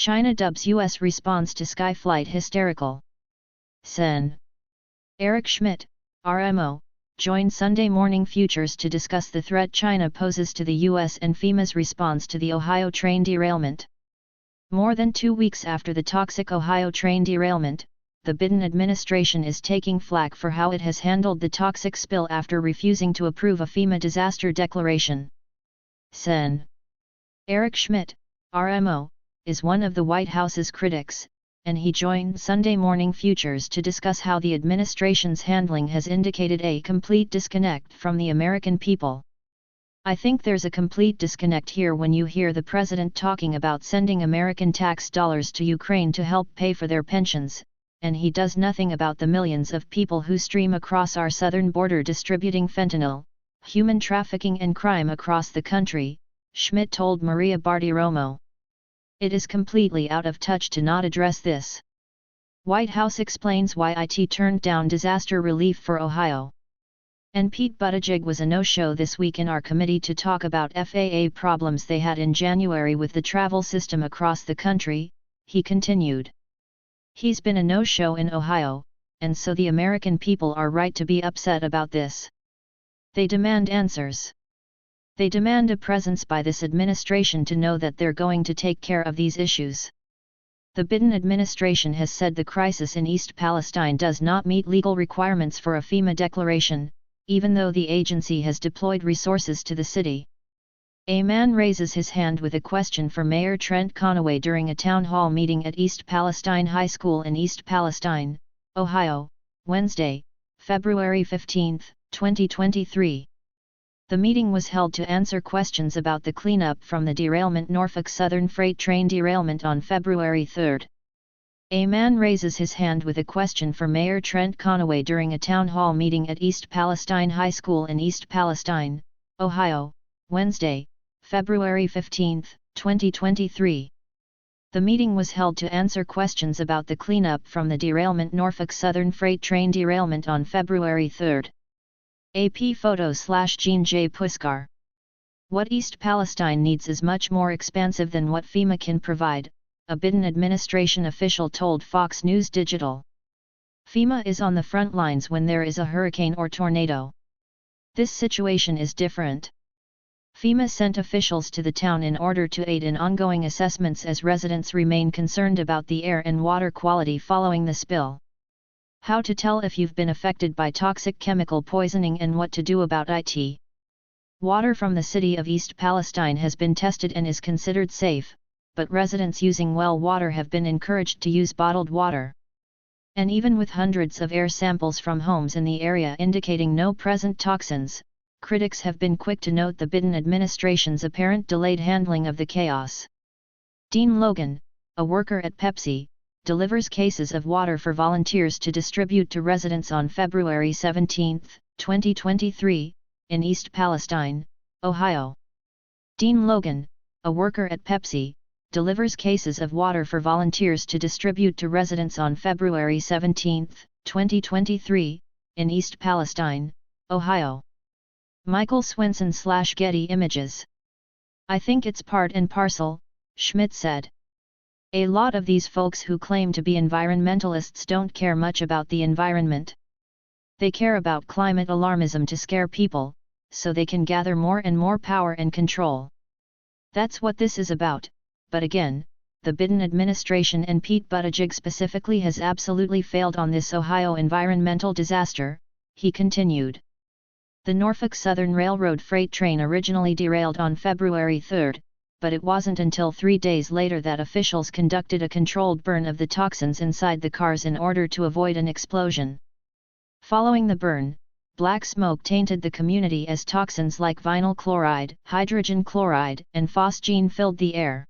China dubs U.S. response to sky flight hysterical. Sen. Eric Schmidt, RMO, joined Sunday Morning Futures to discuss the threat China poses to the U.S. and FEMA's response to the Ohio train derailment. More than 2 weeks after the toxic Ohio train derailment, the Biden administration is taking flak for how it has handled the toxic spill after refusing to approve a FEMA disaster declaration. Sen. Eric Schmidt, RMO, is one of the White House's critics, and he joined Sunday Morning Futures to discuss how the administration's handling has indicated a complete disconnect from the American people. I think there's a complete disconnect here when you hear the president talking about sending American tax dollars to Ukraine to help pay for their pensions, and he does nothing about the millions of people who stream across our southern border distributing fentanyl, human trafficking and crime across the country, Schmidt told Maria Bartiromo. It is completely out of touch to not address this. White House explains why IT turned down disaster relief for Ohio. And Pete Buttigieg was a no-show this week in our committee to talk about FAA problems they had in January with the travel system across the country, he continued. He's been a no-show in Ohio, and so the American people are right to be upset about this. They demand answers. They demand a presence by this administration to know that they're going to take care of these issues. The Biden administration has said the crisis in East Palestine does not meet legal requirements for a FEMA declaration, even though the agency has deployed resources to the city. A man raises his hand with a question for Mayor Trent Conaway during a town hall meeting at East Palestine High School in East Palestine, Ohio, Wednesday, February 15, 2023. The meeting was held to answer questions about the cleanup from the derailment Norfolk Southern freight train derailment on February 3. A man raises his hand with a question for Mayor Trent Conaway during a town hall meeting at East Palestine High School in East Palestine, Ohio, Wednesday, February 15, 2023. The meeting was held to answer questions about the cleanup from the derailment Norfolk Southern freight train derailment on February 3. AP Photo/Jean J. Puskar. What East Palestine needs is much more expansive than what FEMA can provide, a Biden administration official told Fox News Digital. FEMA is on the front lines when there is a hurricane or tornado. This situation is different. FEMA sent officials to the town in order to aid in ongoing assessments as residents remain concerned about the air and water quality following the spill. How to tell if you've been affected by toxic chemical poisoning and what to do about it. Water from the city of East Palestine has been tested and is considered safe, but residents using well water have been encouraged to use bottled water. And even with hundreds of air samples from homes in the area indicating no present toxins, critics have been quick to note the Biden administration's apparent delayed handling of the chaos. Dean Logan, a worker at Pepsi, delivers cases of water for volunteers to distribute to residents on February 17, 2023, in East Palestine, Ohio. Dean Logan, a worker at Pepsi, delivers cases of water for volunteers to distribute to residents on February 17, 2023, in East Palestine, Ohio. Michael Swenson/Getty Images. I think it's part and parcel, Schmidt said. A lot of these folks who claim to be environmentalists don't care much about the environment. They care about climate alarmism to scare people, so they can gather more and more power and control. That's what this is about, but again, the Biden administration and Pete Buttigieg specifically has absolutely failed on this Ohio environmental disaster, he continued. The Norfolk Southern Railroad freight train originally derailed on February 3, but it wasn't until 3 days later that officials conducted a controlled burn of the toxins inside the cars in order to avoid an explosion. Following the burn, black smoke tainted the community as toxins like vinyl chloride, hydrogen chloride, and phosgene filled the air.